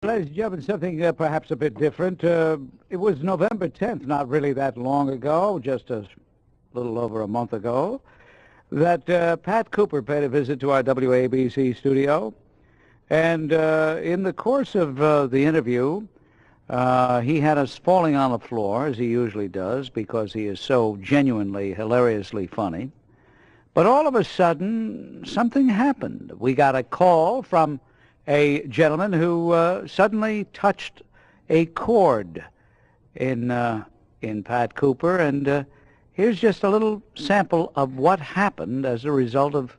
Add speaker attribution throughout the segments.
Speaker 1: Ladies and gentlemen, something perhaps a bit different. It was November 10th, not really that long ago, just a little over a month ago, that Pat Cooper paid a visit to our WABC studio. And in the course of the interview, he had us falling on the floor, as he usually does, because he is so genuinely, hilariously funny. But all of a sudden, something happened. We got a call from a gentleman who suddenly touched a chord in Pat Cooper, and here's just a little sample of what happened as a result of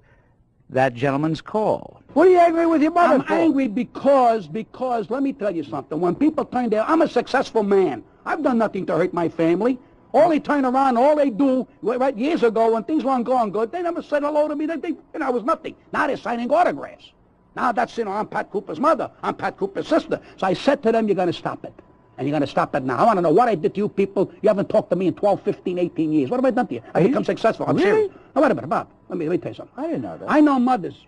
Speaker 1: that gentleman's call.
Speaker 2: What are you angry with your mother
Speaker 1: I'm
Speaker 2: for?
Speaker 1: angry
Speaker 2: because, let me tell you something. When people turn their, I'm a successful man. I've done nothing to hurt my family. All they turn around, all they do, right, years ago when things weren't going good, they never said hello to me. I was nothing. Now they're signing autographs. Now that's, I'm Pat Cooper's mother. I'm Pat Cooper's sister. So I said to them, you're going to stop it. And you're going to stop it now. I want to know what I did to you people. You haven't talked to me in 12, 15, 18 years. What have I done to you? I become successful. I'm serious. Now, wait a minute, Bob. Let me tell you something.
Speaker 1: I didn't know that.
Speaker 2: I know mothers.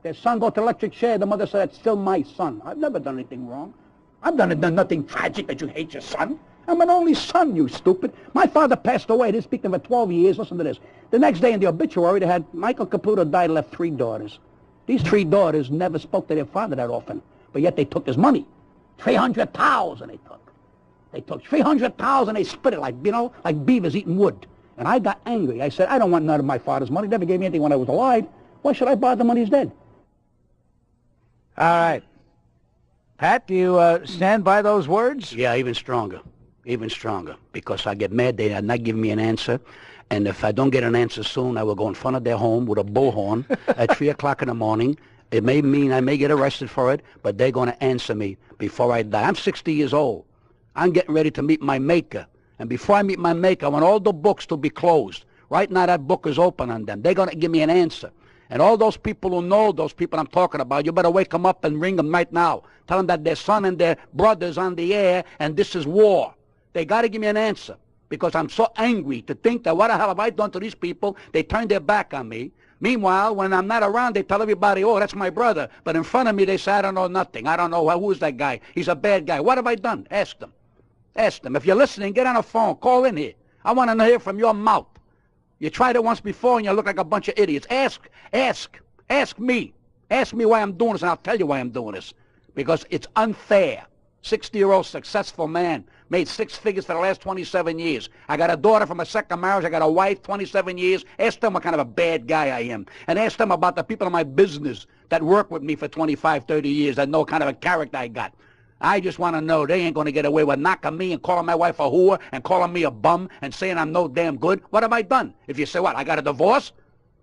Speaker 2: Their son go to the electric chair. The mother said, it's still my son. I've never done anything wrong. I've done nothing tragic that you hate your son. I'm an only son, you stupid. My father passed away. I didn't speak to him for 12 years. Listen to this. The next day in the obituary, they had Michael Caputo died and left 3 daughters. These 3 daughters never spoke to their father that often, but yet they took his money. 300,000 they took. They took 300,000. They split it like beavers eating wood. And I got angry. I said, I don't want none of my father's money. He never gave me anything when I was alive. Why should I bother when he's dead?
Speaker 1: All right. Pat, do you stand by those words?
Speaker 2: Yeah, even stronger. Even stronger. Because I get mad. They are not giving me an answer. And if I don't get an answer soon, I will go in front of their home with a bullhorn at 3 o'clock in the morning. It may mean I may get arrested for it, but they're going to answer me before I die. I'm 60 years old. I'm getting ready to meet my maker. And before I meet my maker, I want all the books to be closed. Right now, that book is open on them. They're going to give me an answer. And all those people who know those people I'm talking about, you better wake them up and ring them right now. Tell them that their son and their brother's on the air, and this is war. They got to give me an answer. Because I'm so angry to think that what the hell have I done to these people? They turn their back on me. Meanwhile, when I'm not around, they tell everybody, oh, that's my brother. But in front of me, they say, I don't know nothing. I don't know who's that guy. He's a bad guy. What have I done? Ask them. Ask them. If you're listening, get on a phone. Call in here. I want to hear from your mouth. You tried it once before, and you look like a bunch of idiots. Ask me. Ask me why I'm doing this, and I'll tell you why I'm doing this. Because it's unfair. 60-year-old successful man. Made 6 figures for the last 27 years. I got a daughter from a second marriage. I got a wife, 27 years. Ask them what kind of a bad guy I am. And ask them about the people in my business that work with me for 25, 30 years that know what kind of a character I got. I just want to know they ain't going to get away with knocking me and calling my wife a whore and calling me a bum and saying I'm no damn good. What have I done? If you say, what, I got a divorce?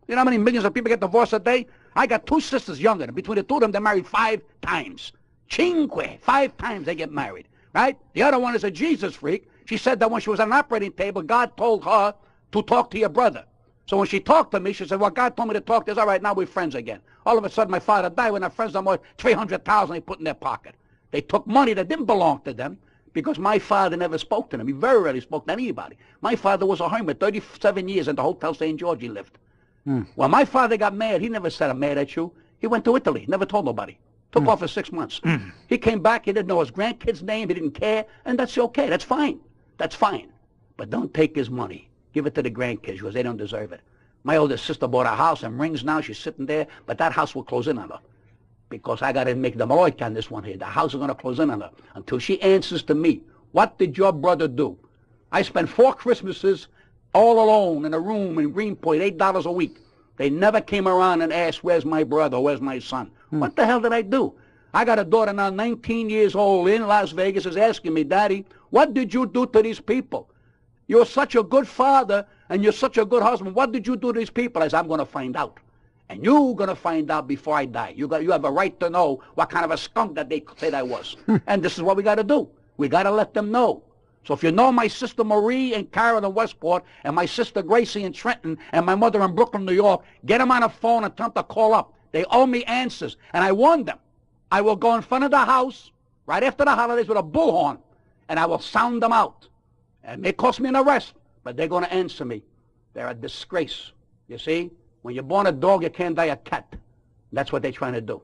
Speaker 2: You know how many millions of people get divorced a day? I got 2 sisters younger. Between the 2 of them, they're married 5 times. Cinque. 5 times they get married. Right? The other one is a Jesus freak. She said that when she was on an operating table, God told her to talk to your brother. So when she talked to me, she said, well, God told me to talk to us. All right, now we're friends again. All of a sudden, my father died. When our friends, no more 300,000 they put in their pocket. They took money that didn't belong to them because my father never spoke to them. He very rarely spoke to anybody. My father was a hermit, 37 years in the Hotel St. George he lived. When my father got mad, he never said, I'm mad at you. He went to Italy, never told nobody. Took off for 6 months. He came back, he didn't know his grandkid's name, he didn't care, and that's okay, that's fine. That's fine. But don't take his money. Give it to the grandkids because they don't deserve it. My oldest sister bought a house in Rings now, she's sitting there, but that house will close in on her. Because I got to make the Maloik on this one here. The house is going to close in on her until she answers to me. What did your brother do? I spent 4 Christmases all alone in a room in Greenpoint, $8 a week. They never came around and asked, where's my brother, where's my son? What the hell did I do? I got a daughter now, 19 years old, in Las Vegas, is asking me, Daddy, what did you do to these people? You're such a good father, and you're such a good husband. What did you do to these people? I said, I'm going to find out. And you're going to find out before I die. You have a right to know what kind of a skunk that they said I was. And this is what we got to do. We got to let them know. So if you know my sister Marie and Carol in Westport, and my sister Gracie in Trenton, and my mother in Brooklyn, New York, get them on a phone and tell them to call up. They owe me answers. And I warned them. I will go in front of the house right after the holidays with a bullhorn, and I will sound them out. And it may cost me an arrest, but they're going to answer me. They're a disgrace. You see? When you're born a dog, you can't die a cat. That's what they're trying to do.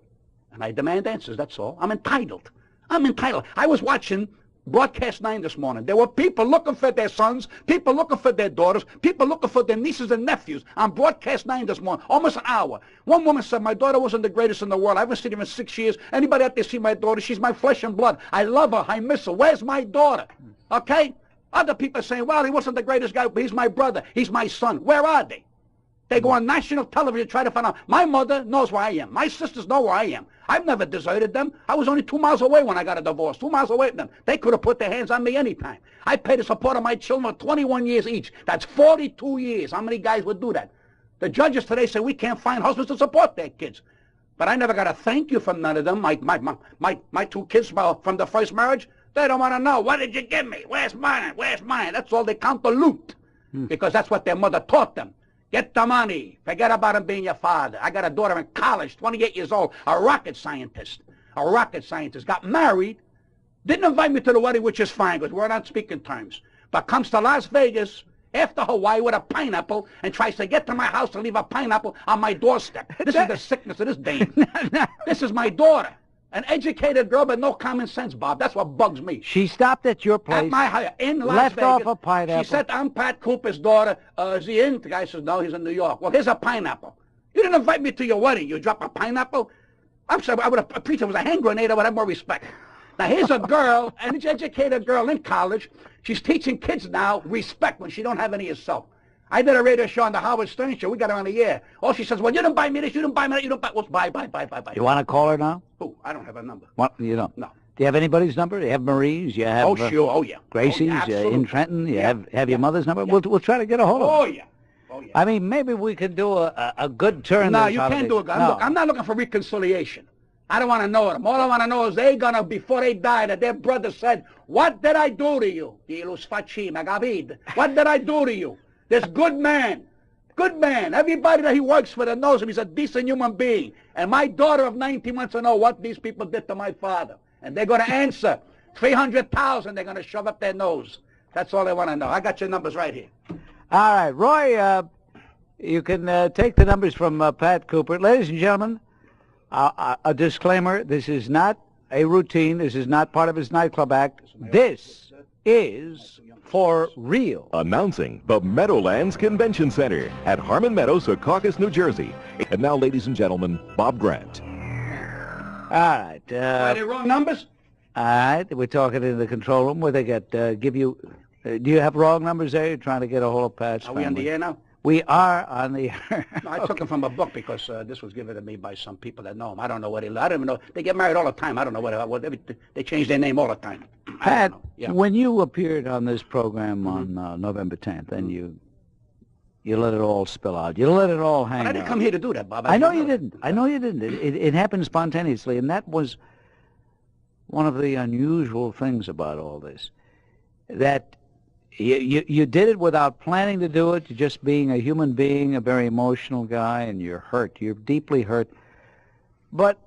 Speaker 2: And I demand answers, that's all. I'm entitled. I'm entitled. I was watching Broadcast 9 this morning. There were people looking for their sons, people looking for their daughters, people looking for their nieces and nephews on Broadcast 9 this morning, almost an hour. One woman said, my daughter wasn't the greatest in the world. I haven't seen her in 6 years. Anybody out there see my daughter? She's my flesh and blood. I love her. I miss her. Where's my daughter? Okay? Other people are saying, well, he wasn't the greatest guy, but he's my brother. He's my son. Where are they? They go on national television to try to find out. My mother knows where I am. My sisters know where I am. I've never deserted them. I was only 2 miles away when I got a divorce, 2 miles away from them. They could have put their hands on me anytime. I paid the support of my children for 21 years each. That's 42 years. How many guys would do that? The judges today say we can't find husbands to support their kids. But I never got a thank you from none of them. My 2 kids from the first marriage, they don't want to know. What did you give me? Where's mine? Where's mine? That's all they count the loot. Because that's what their mother taught them. Get the money. Forget about him being your father. I got a daughter in college, 28 years old, a rocket scientist. A rocket scientist. Got married. Didn't invite me to the wedding, which is fine, because we're not speaking terms. But comes to Las Vegas after Hawaii with a pineapple and tries to get to my house and leave a pineapple on my doorstep. This is the sickness of this dame. This is my daughter. An educated girl, but no common sense, Bob. That's what bugs me.
Speaker 1: She stopped at your place.
Speaker 2: At my house, in Las
Speaker 1: left
Speaker 2: Vegas.
Speaker 1: Off a pineapple.
Speaker 2: She said, I'm Pat Cooper's daughter. Is he in? The guy says, no, he's in New York. Well, here's a pineapple. You didn't invite me to your wedding. You drop a pineapple? I'm sorry, I would have preached it was a hand grenade. I would have more respect. Now, here's a girl, an educated girl in college. She's teaching kids now respect when she don't have any herself. I did a radio show on the Howard Stern show. We got her on the air. All she says, well, you didn't buy me this, you didn't buy me that, you didn't buy... Well, bye.
Speaker 1: You want to call her now?
Speaker 2: Oh, I don't have a number.
Speaker 1: What? You don't?
Speaker 2: No.
Speaker 1: Do you have anybody's number? Do you have Marie's? You have...
Speaker 2: Oh, sure. Oh, yeah.
Speaker 1: Gracie's in Trenton? You have your mother's number? We'll try to get a hold of her.
Speaker 2: Oh, yeah. Oh, yeah.
Speaker 1: I mean, maybe we could do a good turn.
Speaker 2: No,
Speaker 1: this
Speaker 2: you
Speaker 1: holiday.
Speaker 2: can't do it.
Speaker 1: No.
Speaker 2: Look, I'm not looking for reconciliation. I don't want to know them. All I want to know is they gonna, before they die, that their brother said, what did I do to you? What did I do to you? This good man. Good man. Everybody that he works for that knows him, he's a decent human being. And my daughter of 19 wants to know what these people did to my father. And they're going to answer. 300,000 they're going to shove up their nose. That's all they want to know. I got your numbers right here.
Speaker 1: All right. Roy, you can take the numbers from Pat Cooper. Ladies and gentlemen, a disclaimer. This is not a routine. This is not part of his nightclub act. This is for real.
Speaker 3: Announcing the Meadowlands Convention Center at Harmon Meadows, Secaucus, New Jersey. And now, ladies and gentlemen, Bob Grant.
Speaker 1: All right.
Speaker 2: Are they wrong numbers?
Speaker 1: All right. We're talking in the control room where they give you... do you have wrong numbers there? You're trying to get a hold of Pat's
Speaker 2: Are we on the air now?
Speaker 1: We are on the air.
Speaker 2: No, I took them from a book because this was given to me by some people that know him. I don't know what I don't even know. They get married all the time. I don't know what they change their name all the time.
Speaker 1: Pat, when you appeared on this program on November 10th, and you let it all spill out, you let it all hang out.
Speaker 2: I didn't come here to do that, Bob.
Speaker 1: I know you didn't. I know you didn't. It happened spontaneously, and that was one of the unusual things about all this, that you did it without planning to do it, just being a human being, a very emotional guy, and you're hurt. You're deeply hurt. But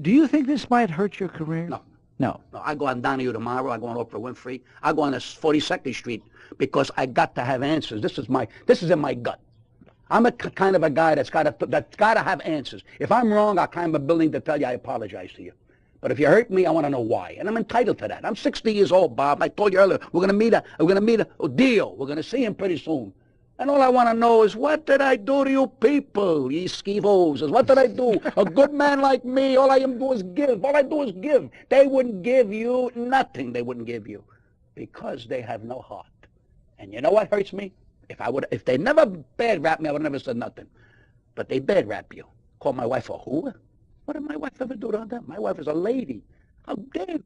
Speaker 1: do you think this might hurt your career?
Speaker 2: No.
Speaker 1: No.
Speaker 2: No, I go on Donahue tomorrow. I go on Oprah Winfrey. I go on this 42nd Street because I got to have answers. This is in my gut. I'm a kind of a guy that's got to have answers. If I'm wrong, I'll climb a building to tell you I apologize to you. But if you hurt me, I want to know why, and I'm entitled to that. I'm 60 years old, Bob. I told you earlier we're going to meet a deal. We're going to see him pretty soon. And all I want to know is, what did I do to you people, ye skeevos? What did I do? A good man like me, all I do is give. All I do is give. They wouldn't give you nothing. They wouldn't give you because they have no heart. And you know what hurts me? If they never bad rap me, I would have never said nothing. But they bad rap you. Call my wife a whore? What did my wife ever do to them? My wife is a lady. How dare you?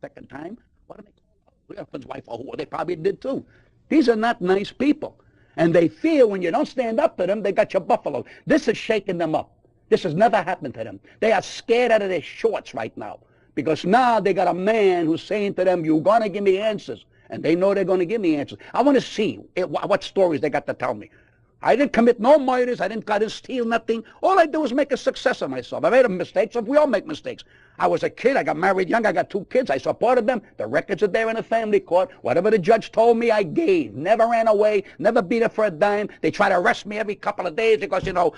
Speaker 2: Second time, what did they call her husband's wife a whore? They probably did too. These are not nice people. And they feel when you don't stand up to them, they got your buffalo. This is shaking them up. This has never happened to them. They are scared out of their shorts right now. Because now they got a man who's saying to them, you're going to give me answers. And they know they're going to give me answers. I want to see what stories they got to tell me. I didn't commit no murders. I didn't steal nothing. All I do is make a success of myself. I made a mistake, so we all make mistakes. I was a kid. I got married young. I got 2 kids. I supported them. The records are there in the family court. Whatever the judge told me, I gave. Never ran away. Never beat her for a dime. They try to arrest me every couple of days because, a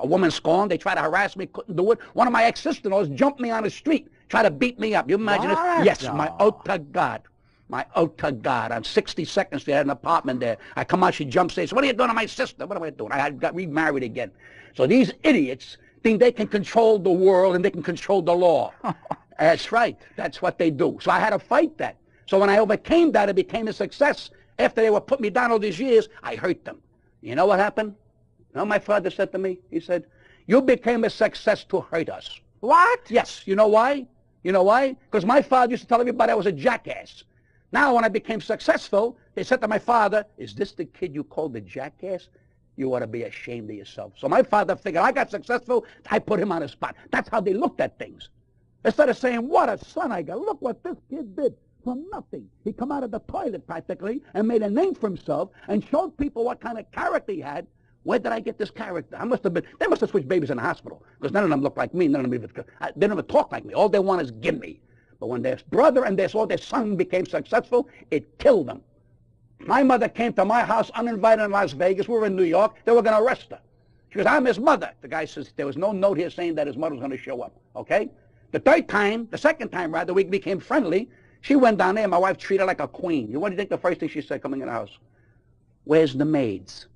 Speaker 2: woman scorned. They try to harass me. Couldn't do it. One of my ex-sister-in-laws jumped me on the street, tried to beat me up. You imagine it? Yes, my oath to God. My oath to God. On 62nd Street, I had an apartment there. I come out, she jumps in. Says, what are you doing to my sister? What am I doing? I got remarried again. So these idiots think they can control the world and they can control the law. That's right. That's what they do. So I had to fight that. So when I overcame that, it became a success. After they were putting me down all these years, I hurt them. You know what happened? You know what my father said to me? He said, you became a success to hurt us.
Speaker 1: What?
Speaker 2: Yes. You know why? You know why? Because my father used to tell everybody I was a jackass. Now, when I became successful, they said to my father, is this the kid you called the jackass? You ought to be ashamed of yourself. So my father figured I got successful, I put him on the spot. That's how they looked at things. Instead of saying, what a son I got. Look what this kid did from nothing. He come out of the toilet practically and made a name for himself and showed people what kind of character he had. Where did I get this character? They must have switched babies in the hospital because none of them look like me. None of them they never talk like me. All they want is give me. But when their brother and their son became successful, it killed them. My mother came to my house uninvited in Las Vegas. We were in New York. They were going to arrest her. She goes, I'm his mother. The guy says, there was no note here saying that his mother was going to show up. Okay? The second time, we became friendly. She went down there and my wife treated her like a queen. What do you think the first thing she said coming in the house? Where's the maids?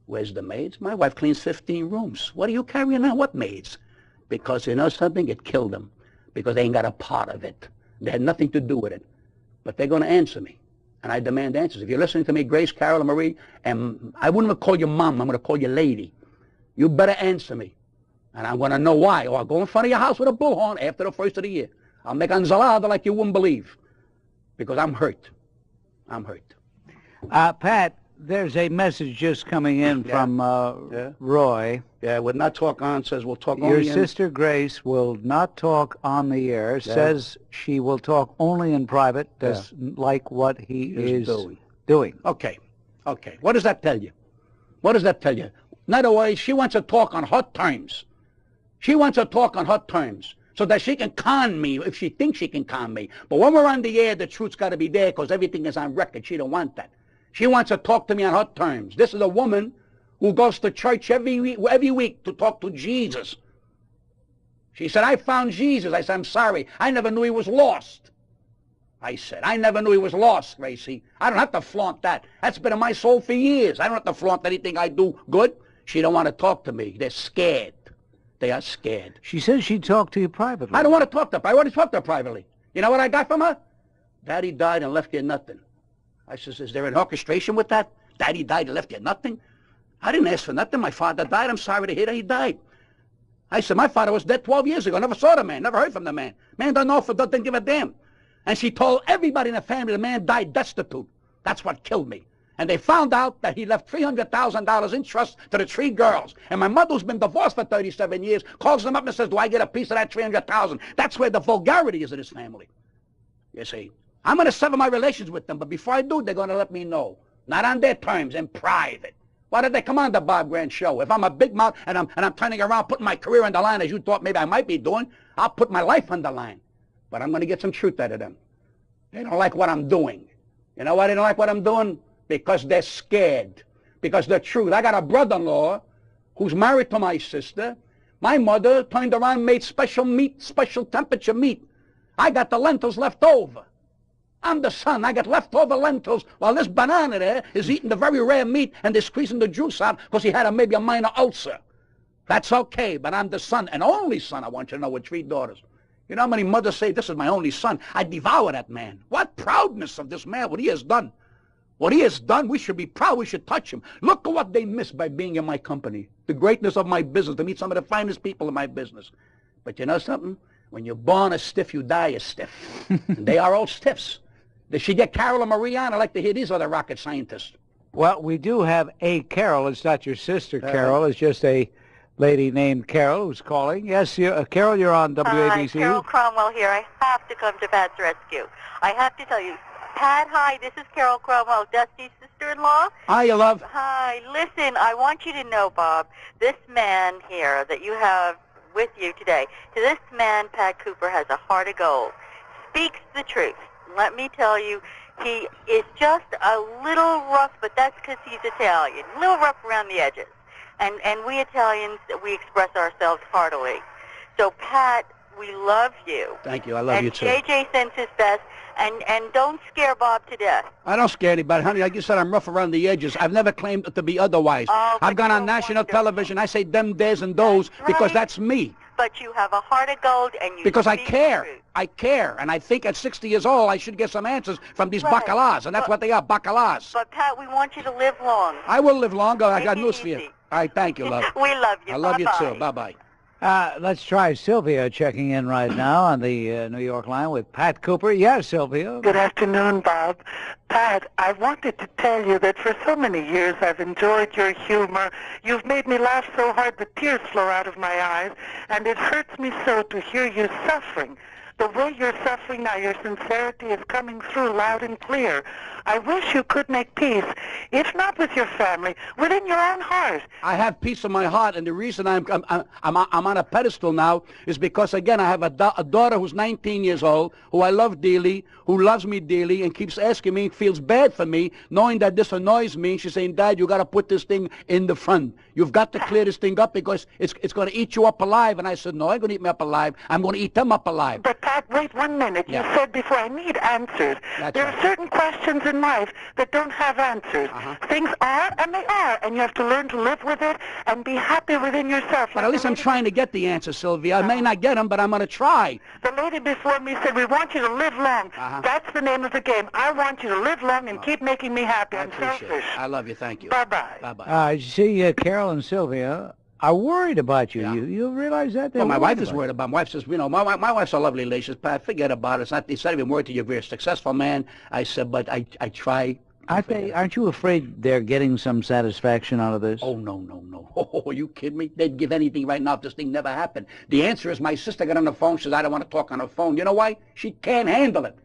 Speaker 2: Where's the maids? My wife cleans 15 rooms. What are you carrying on? What maids? Because you know something? It killed them. Because they ain't got a part of it. They had nothing to do with it. But they're going to answer me. And I demand answers. If you're listening to me, Grace, Carol, and Marie, and I wouldn't even call you mom. I'm going to call you lady. You better answer me. And I'm going to know why. Or I'll go in front of your house with a bullhorn after the first of the year. I'll make ensalada like you wouldn't believe. Because I'm hurt. I'm hurt.
Speaker 1: Pat, there's a message just coming in from Roy.
Speaker 2: Yeah, would not talk on, says we'll talk
Speaker 1: Your
Speaker 2: only
Speaker 1: sister Grace will not talk on the air, says she will talk only in private, doesn't like what he is doing.
Speaker 2: Okay. What does that tell you? What does that tell you? In other words, she wants to talk on hot terms. She wants to talk on hot terms so that she can con me if she thinks she can con me. But when we're on the air, the truth's got to be there because everything is on record. She don't want that. She wants to talk to me on hot terms. This is a woman who goes to church every week to talk to Jesus. She said, I found Jesus. I said, I'm sorry. I never knew he was lost. I said, I never knew he was lost, Gracie. I don't have to flaunt that. That's been in my soul for years. I don't have to flaunt anything I do good. She don't want to talk to me. They're scared. They are scared.
Speaker 1: She says she'd talk to you privately.
Speaker 2: I don't want to talk to her. I want to talk to her privately. You know what I got from her? Daddy died and left you nothing. I says, is there an orchestration with that? Daddy died and left you nothing? I didn't ask for nothing. My father died. I'm sorry to hear that he died. I said, my father was dead 12 years ago. Never saw the man. Never heard from the man. Man don't know, doesn't give a damn. And she told everybody in the family the man died destitute. That's what killed me. And they found out that he left $300,000 in trust to the 3 girls. And my mother, who's been divorced for 37 years, calls them up and says, do I get a piece of that $300,000? That's where the vulgarity is in this family. You see, I'm going to sever my relations with them, but before I do, they're going to let me know. Not on their terms, in private. Why did they come on the Bob Grant show? If I'm a big mouth and I'm turning around, putting my career on the line, as you thought maybe I might be doing, I'll put my life on the line. But I'm going to get some truth out of them. They don't like what I'm doing. You know why they don't like what I'm doing? Because they're scared. Because the truth. I got a brother-in-law who's married to my sister. My mother turned around and made special meat, special temperature meat. I got the lentils left over. I'm the son. I got leftover lentils while this banana there is eating the very rare meat and they're squeezing the juice out because he had maybe a minor ulcer. That's okay, but I'm the son, and only son, I want you to know, with 3 daughters. You know how many mothers say, this is my only son? I devour that man. What proudness of this man, what he has done. What he has done, we should be proud. We should touch him. Look at what they miss by being in my company. The greatness of my business, to meet some of the finest people in my business. But you know something? When you're born a stiff, you die a stiff. And they are all stiffs. Did she get Carol and Marie on? I'd like to hear these other rocket scientists.
Speaker 1: Well, we do have a Carol. It's not your sister, Carol. It's just a lady named Carol who's calling. Yes, Carol, you're on WABC.
Speaker 4: Hi, Carol Cromwell here. I have to come to Pat's rescue. I have to tell you, Pat, hi, this is Carol Cuomo, Dusty's sister-in-law.
Speaker 2: Hi, you love.
Speaker 4: Hi, listen, I want you to know, Bob, this man here that you have with you today, to this man, Pat Cooper, has a heart of gold, speaks the truth. Let me tell you, he is just a little rough, but that's because he's Italian, a little rough around the edges. And we Italians, we express ourselves heartily. So, Pat, we love you.
Speaker 2: Thank you. I love you, too.
Speaker 4: And JJ sends his best. And don't scare Bob to death.
Speaker 2: I don't scare anybody, honey. Like you said, I'm rough around the edges. I've never claimed to be otherwise.
Speaker 4: Oh,
Speaker 2: I've gone on
Speaker 4: you're
Speaker 2: national
Speaker 4: wonderful.
Speaker 2: television. I say them, theirs, and those
Speaker 4: That's
Speaker 2: because
Speaker 4: right.
Speaker 2: that's me.
Speaker 4: But you have a heart of gold, and you
Speaker 2: Because I
Speaker 4: speak the
Speaker 2: care.
Speaker 4: truth.
Speaker 2: I care. And I think at 60 years old, I should get some answers from these
Speaker 4: Right.
Speaker 2: bacalas. And that's what they are, bacalas.
Speaker 4: But, Pat, we want you to live long.
Speaker 2: I will live longer. I
Speaker 4: Take
Speaker 2: got
Speaker 4: it
Speaker 2: news for you.
Speaker 4: easy.
Speaker 2: All right, thank you, love.
Speaker 4: We love you.
Speaker 2: I love you,
Speaker 4: Bye-bye.
Speaker 2: too. Bye-bye.
Speaker 1: Let's try Sylvia checking in right now on the New York line with Pat Cooper. Yes, Sylvia.
Speaker 5: Good afternoon, Bob. Pat, I wanted to tell you that for so many years I've enjoyed your humor. You've made me laugh so hard the tears flow out of my eyes, and it hurts me so to hear you suffering. The way you're suffering now, your sincerity is coming through loud and clear. I wish you could make peace, if not with your family, within your own heart.
Speaker 2: I have peace in my heart, and the reason I'm on a pedestal now is because, again, I have a daughter who's 19 years old, who I love dearly, who loves me dearly, and keeps asking me, feels bad for me, knowing that this annoys me. She's saying, Dad, you got to put this thing in the front. You've got to clear this thing up because it's going to eat you up alive. And I said, no, I ain't going to eat me up alive. I'm going to eat them up alive.
Speaker 5: But Pat, wait 1 minute.
Speaker 2: Yeah.
Speaker 5: You said before, I need answers.
Speaker 2: That's
Speaker 5: there
Speaker 2: right.
Speaker 5: are certain questions in life that don't have answers. Things are and they are, and you have to learn to live with it and be happy within yourself.
Speaker 2: But at least I'm trying to get the answer, Sylvia. I may not get them, but I'm going to try.
Speaker 5: The lady before me said, we want you to live long. That's the name of the game. I want you to live long and keep making me happy.
Speaker 2: I
Speaker 5: I'm
Speaker 2: appreciate
Speaker 5: selfish.
Speaker 2: it. I love you. Thank you.
Speaker 5: Bye-bye.
Speaker 2: Bye-bye.
Speaker 1: See, Carol and Sylvia are worried about you.
Speaker 2: Yeah.
Speaker 1: You realize that? They're
Speaker 2: Well, my wife
Speaker 1: worried
Speaker 2: is
Speaker 1: about
Speaker 2: worried about. My wife says, my wife's a lovely lady. She says, Pat, forget about it. It's not even worried to you. You're a successful man. I said, but I try.
Speaker 1: Aren't you afraid they're getting some satisfaction out of this?
Speaker 2: Oh, no. Oh, are you kidding me? They'd give anything right now if this thing never happened. The answer is my sister got on the phone. She says, I don't want to talk on the phone. You know why? She can't handle it.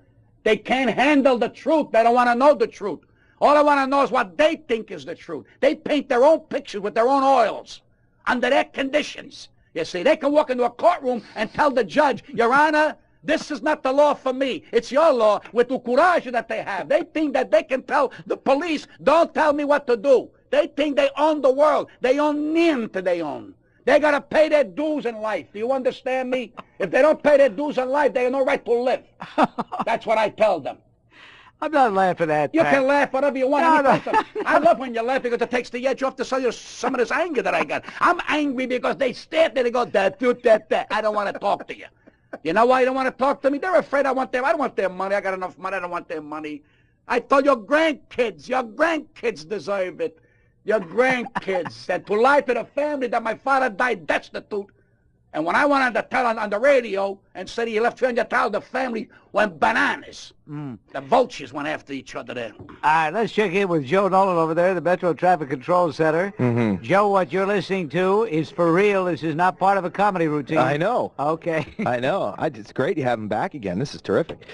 Speaker 2: They can't handle the truth. They don't want to know the truth. All I want to know is what they think is the truth. They paint their own pictures with their own oils under their conditions. You see, they can walk into a courtroom and tell the judge, Your Honor, this is not the law for me. It's your law with the courage that they have. They think that they can tell the police, don't tell me what to do. They think they own the world. They own niente they own. They got to pay their dues in life. Do you understand me? If they don't pay their dues in life, they have no right to live. That's what I tell them.
Speaker 1: I'm not laughing at
Speaker 2: You
Speaker 1: Pat.
Speaker 2: can laugh whatever you want.
Speaker 1: No.
Speaker 2: I love when you laugh because it takes the edge off to show you some of this anger that I got. I'm angry because they stare at me and they go, that. I don't want to talk to you. You know why you don't want to talk to me? They're afraid I don't want their money. I got enough money. I don't want their money. I told your grandkids deserve it. Your grandkids. And to lie to the family that my father died destitute. And when I went on the radio and said he left $300,000, the family went bananas. The vultures went after each other there.
Speaker 1: All right, let's check in with Joe Nolan over there, the Metro Traffic Control Center. Joe, what you're listening to is for real. This is not part of a comedy routine.
Speaker 6: I know.
Speaker 1: Okay.
Speaker 6: I know. It's great to have him back again. This is terrific.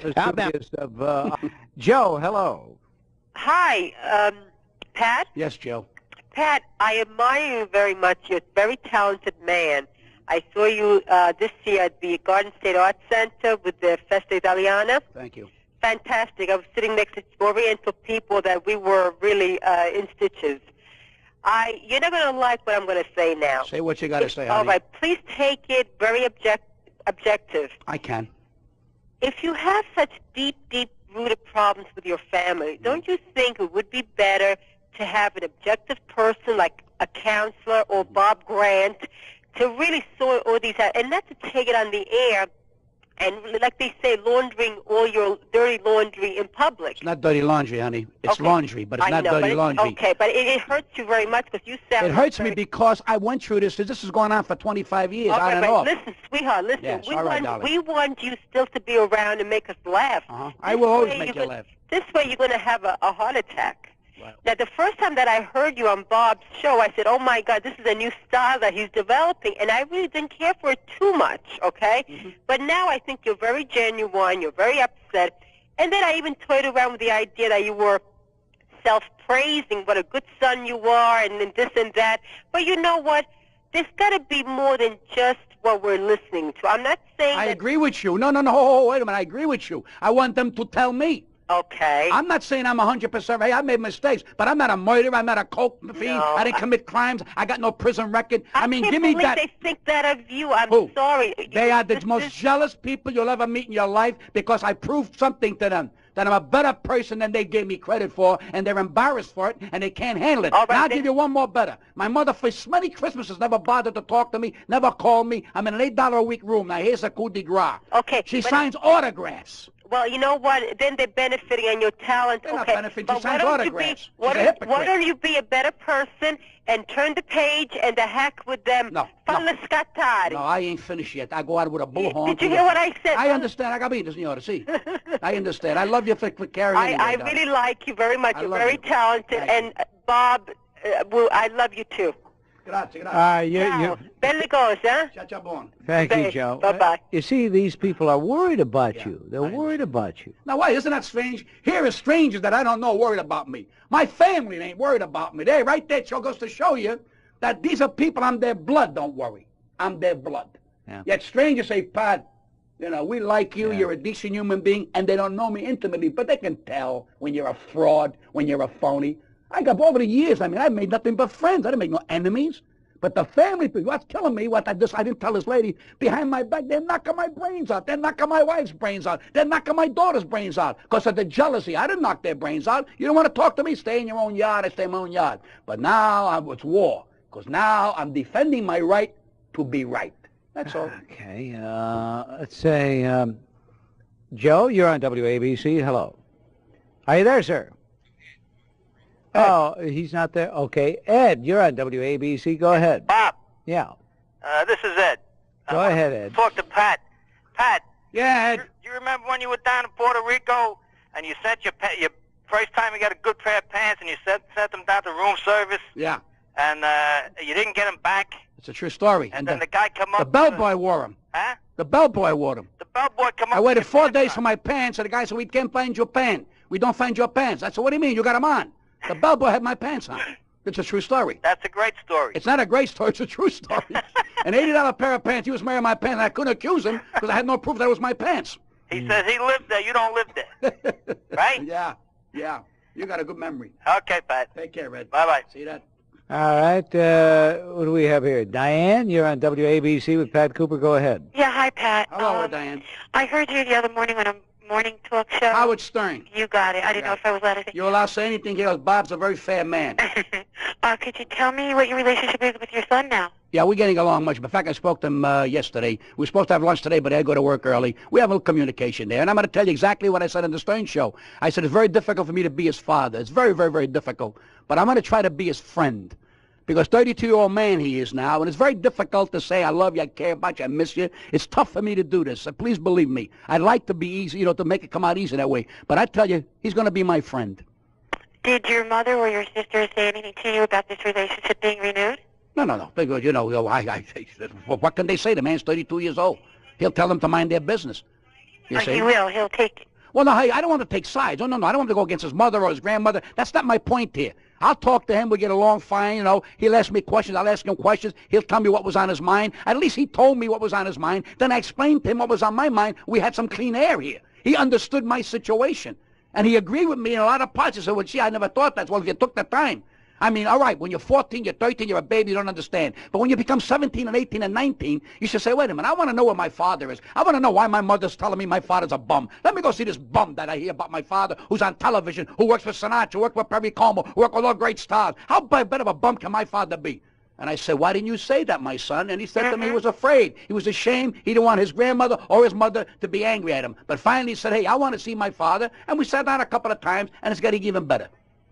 Speaker 1: Joe, hello.
Speaker 7: Hi, Pat.
Speaker 2: Yes, Joe.
Speaker 7: Pat, I admire you very much. You're a very talented man. I saw you this year at the Garden State Arts Center with the Festa Italiana.
Speaker 2: Thank you.
Speaker 7: Fantastic. I was sitting next to Oriental people that we were really in stitches. You're not going to like what I'm going to say now.
Speaker 2: Say what you got to say, honey.
Speaker 7: All right. Please take it very objective.
Speaker 2: I can.
Speaker 7: If you have such deep-rooted problems with your family, don't you think it would be better to have an objective person like a counselor or Bob Grant to really sort all these out, and not to take it on the air and, like they say, laundering all your dirty laundry in public.
Speaker 2: It's not dirty laundry, honey. It's
Speaker 7: Okay.
Speaker 2: laundry, but it's not
Speaker 7: know,
Speaker 2: dirty
Speaker 7: but
Speaker 2: laundry.
Speaker 7: Okay, but it hurts you very much because you sound...
Speaker 2: It hurts me
Speaker 7: very...
Speaker 2: because I went through this. This is going on for 25 years,
Speaker 7: Okay,
Speaker 2: on and
Speaker 7: but
Speaker 2: off.
Speaker 7: listen, sweetheart, listen.
Speaker 2: Yes,
Speaker 7: we
Speaker 2: all right,
Speaker 7: want
Speaker 2: darling.
Speaker 7: we want you still to be around and make us laugh.
Speaker 2: I will always make
Speaker 7: you're
Speaker 2: you laugh.
Speaker 7: This way you're going to have a heart attack.
Speaker 2: Right.
Speaker 7: Now, the first time that I heard you on Bob's show, I said, oh, my God, this is a new style that he's developing, and I really didn't care for it too much, okay? But now I think you're very genuine, you're very upset, And then I even toyed around with the idea that you were self-praising, what a good son you are, and then this and that. But you know what? There's got to be more than just what we're listening to. I'm not saying
Speaker 2: I
Speaker 7: that...
Speaker 2: agree with you. No. Oh, wait a minute. I agree with you. I want them to tell me.
Speaker 7: Okay.
Speaker 2: I'm not saying I'm 100%. Hey, I made mistakes, but I'm not a murderer. I'm not a coke fiend.
Speaker 7: No,
Speaker 2: I didn't commit crimes. I got no prison record. I mean,
Speaker 7: can't
Speaker 2: give me
Speaker 7: believe
Speaker 2: that.
Speaker 7: they think that of you. I'm
Speaker 2: Who?
Speaker 7: sorry.
Speaker 2: They are the most jealous people you'll ever meet in your life because I proved something to them. That I'm a better person than they gave me credit for, and they're embarrassed for it, and they can't handle it.
Speaker 7: All right,
Speaker 2: now, I'll
Speaker 7: then.
Speaker 2: give you one more better. My mother, for many Christmases, never bothered to talk to me, never called me. I'm in an $8 a week room. Now, here's a coup de grace.
Speaker 7: Okay.
Speaker 2: She
Speaker 7: but-
Speaker 2: signs autographs.
Speaker 7: Well, you know what? Then they're benefiting on your talent.
Speaker 2: They're not
Speaker 7: okay.
Speaker 2: benefiting.
Speaker 7: But
Speaker 2: She signs autographs. She's a hypocrite.
Speaker 7: Why don't you be a better person and turn the page and the heck with them?
Speaker 2: No.
Speaker 7: Falla scattare.
Speaker 2: No, I ain't finished yet. I go out with a bullhorn.
Speaker 7: Did you hear what I said?
Speaker 2: I understand. I got me, signora. See, I understand. I love you for carrying.
Speaker 7: I really like you very much.
Speaker 2: I
Speaker 7: You're
Speaker 2: love
Speaker 7: very
Speaker 2: you.
Speaker 7: talented.
Speaker 2: Thank
Speaker 7: And Bob, I love you too.
Speaker 2: Grazie.
Speaker 7: Ciao. Belle cose, huh?
Speaker 1: Thank you,
Speaker 7: Bye.
Speaker 1: Joe.
Speaker 7: Bye-bye.
Speaker 1: You see, these people are worried about you. They're worried about you.
Speaker 2: Now, why? Isn't that strange? Here are strangers that I don't know worried about me. My family ain't worried about me. They right there goes to show you that these are people, I'm their blood, don't worry. I'm their blood.
Speaker 1: Yeah.
Speaker 2: Yet strangers say, Pat, you know, we like you, you're a decent human being, and they don't know me intimately, but they can tell when you're a fraud, when you're a phony. I got over the years, I mean, I made nothing but friends. I didn't make no enemies. But the family people, what's killing me, I didn't tell this lady, behind my back, they're knocking my brains out. They're knocking my wife's brains out. They're knocking my daughter's brains out because of the jealousy. I didn't knock their brains out. You don't want to talk to me? Stay in your own yard. I stay in my own yard. But now it's war because now I'm defending my right to be right. That's all.
Speaker 1: Okay. Let's say, Joe, you're on WABC. Hello. Are you there, sir?
Speaker 2: Ed.
Speaker 1: Oh, he's not there. Okay. Ed, you're on WABC. Go ahead.
Speaker 8: Bob,
Speaker 1: Yeah.
Speaker 8: this is Ed.
Speaker 1: Go ahead, Ed.
Speaker 8: Talk to Pat. Pat,
Speaker 2: Yeah, Ed.
Speaker 8: you remember when you were down in Puerto Rico and you sent your first time you got a good pair of pants and you sent them down to room service
Speaker 2: Yeah.
Speaker 8: and you didn't get them back
Speaker 2: It's a true story.
Speaker 8: and then the guy come up.
Speaker 2: The bellboy wore them.
Speaker 8: Huh?
Speaker 2: The bellboy wore them.
Speaker 8: The bellboy come up.
Speaker 2: I
Speaker 8: with
Speaker 2: waited
Speaker 8: your
Speaker 2: 4
Speaker 8: pants
Speaker 2: days
Speaker 8: on.
Speaker 2: for my pants, and the guy said, we can't find your pants. We don't find your pants. I said, what do you mean? You got them on. The bellboy had my pants on. It's a true story.
Speaker 8: That's a great story.
Speaker 2: It's not a great story. It's a true story. An $80 pair of pants. He was wearing my pants, and I couldn't accuse him because I had no proof that it was my pants.
Speaker 8: He says he lived there. You don't live there. Right?
Speaker 2: Yeah. You got a good memory.
Speaker 8: Okay, Pat.
Speaker 2: Take care, Red.
Speaker 8: Bye-bye.
Speaker 2: See that?
Speaker 1: All right. What do we have here? Diane, you're on WABC with Pat Cooper. Go ahead.
Speaker 4: Yeah, hi, Pat.
Speaker 2: Hello, Diane.
Speaker 4: I heard you the other morning on a morning talk show.
Speaker 2: Howard Stern.
Speaker 4: You got it. I didn't know if I was allowed to say.
Speaker 2: You're allowed to say anything here. Bob's a very fair man.
Speaker 4: Could you tell me what your relationship is with your son now?
Speaker 2: Yeah, we're getting along much. In fact, I spoke to him yesterday. We were supposed to have lunch today, but I had to go to work early. We have a little communication there, and I'm going to tell you exactly what I said on the Stern Show. I said it's very difficult for me to be his father. It's very, very, very difficult. But I'm going to try to be his friend. Because 32-year-old man he is now, and it's very difficult to say, I love you, I care about you, I miss you. It's tough for me to do this, so please believe me. I'd like to be easy, to make it come out easy that way. But I tell you, he's going to be my friend.
Speaker 4: Did your mother or your sister say anything to you about this relationship being renewed?
Speaker 2: No. Because, what can they say? The man's 32 years old. He'll tell them to mind their business. You see?
Speaker 4: He will. He'll take it.
Speaker 2: Well, no, hey, I don't want to take sides. No. I don't want to go against his mother or his grandmother. That's not my point here. I'll talk to him. We'll get along fine. He'll ask me questions. I'll ask him questions. He'll tell me what was on his mind. At least he told me what was on his mind. Then I explained to him what was on my mind. We had some clean air here. He understood my situation. And he agreed with me in a lot of parts. He said, well, gee, I never thought that. Well, if you took the time. I mean, all right, when you're 14, you're 13, you're a baby, you don't understand. But when you become 17 and 18 and 19, you should say, wait a minute, I want to know where my father is. I want to know why my mother's telling me my father's a bum. Let me go see this bum that I hear about my father who's on television, who works for Sinatra, who works for Perry Como, who works with all great stars. How better of a bum can my father be? And I said, why didn't you say that, my son? And he said to me he was afraid. He was ashamed. He didn't want his grandmother or his mother to be angry at him. But finally he said, hey, I want to see my father. And we sat down a couple of times, and it's getting even better.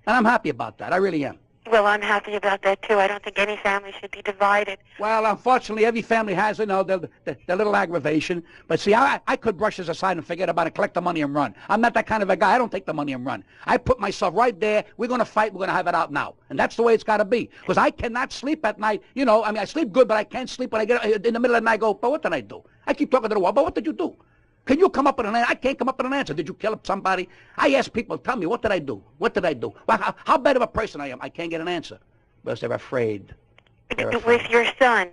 Speaker 2: And I'm happy about that. I really am.
Speaker 4: Well, I'm happy about that, too. I don't think any family should be divided.
Speaker 2: Well, unfortunately, every family has, the little aggravation. But see, I could brush this aside and forget about it, collect the money and run. I'm not that kind of a guy. I don't take the money and run. I put myself right there. We're going to fight. We're going to have it out now. And that's the way it's got to be. Because I cannot sleep at night. I sleep good, but I can't sleep when I get in the middle of the night. I go, but what did I do? I keep talking to the wall, but what did you do? Can you come up with an answer? I can't come up with an answer. Did you kill somebody? I ask people, tell me, what did I do? What did I do? Well, how bad of a person I am? I can't get an answer. Because they're afraid.
Speaker 9: With your son,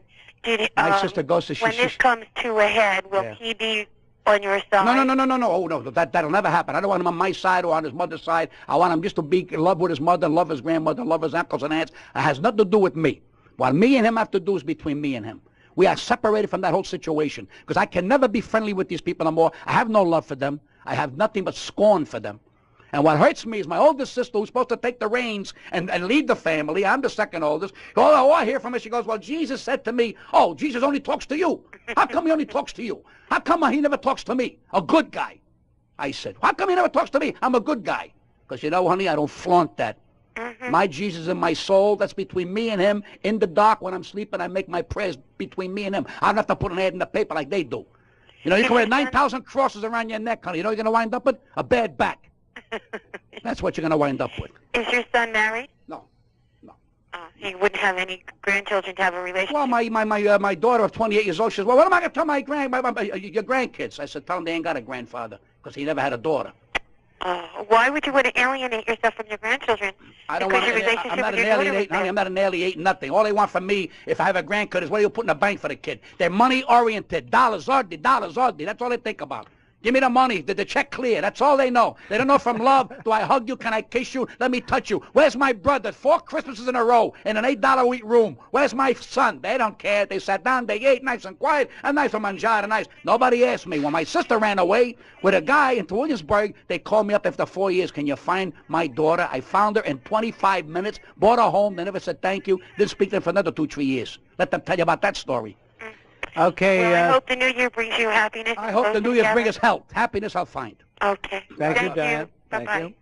Speaker 2: my sister goes to...
Speaker 9: when this comes to a head, will he be on your side?
Speaker 2: No. Oh, no, that'll never happen. I don't want him on my side or on his mother's side. I want him just to be in love with his mother, love his grandmother, love his uncles and aunts. It has nothing to do with me. What me and him have to do is between me and him. We are separated from that whole situation because I can never be friendly with these people anymore. I have no love for them. I have nothing but scorn for them. And what hurts me is my oldest sister, who's supposed to take the reins and lead the family. I'm the second oldest. All I hear from her, she goes, well, Jesus said to me, oh, Jesus only talks to you. How come he only talks to you? How come he never talks to me? A good guy. I said, how come he never talks to me? I'm a good guy. Because, you know, honey, I don't flaunt that. My Jesus in my soul, that's between me and him. In the dark, when I'm sleeping, I make my prayers between me and him. I don't have to put an ad in the paper like they do. You know, you can wear 9,000 crosses around your neck, honey. You know what you're going to wind up with? A bad back. That's what you're going to wind up with.
Speaker 9: Is your son married?
Speaker 2: No.
Speaker 9: He wouldn't have any grandchildren to have a relationship?
Speaker 2: Well, my daughter of 28 years old, she says, well, what am I going to tell your grandkids? I said, tell them they ain't got a grandfather because he never had a daughter.
Speaker 9: Why would you want to alienate yourself from your grandchildren?
Speaker 2: I don't want to. I'm not an alienate, honey. I'm not an alienate nothing. All they want from me, if I have a grandkid, is what do you put in the bank for the kid? They're money-oriented. Dollars, ordinary. That's all they think about. Give me the money. Did the check clear? That's all they know. They don't know from love. Do I hug you? Can I kiss you? Let me touch you. Where's my brother? 4 Christmases in a row in an $8 a week room. Where's my son? They don't care. They sat down. They ate nice and quiet. And nice and mangiare nice. Nobody asked me. When my sister ran away with a guy into Williamsburg, they called me up after 4 years. Can you find my daughter? I found her in 25 minutes. Bought her home. They never said thank you. Didn't speak to them for another 2-3 years. Let them tell you about that story.
Speaker 1: Okay.
Speaker 9: Well, I hope the new year brings you happiness.
Speaker 2: I hope the new year brings us health. Happiness I'll find.
Speaker 9: Okay.
Speaker 1: Thank you, Dad.
Speaker 9: Bye-bye.
Speaker 1: Thank you.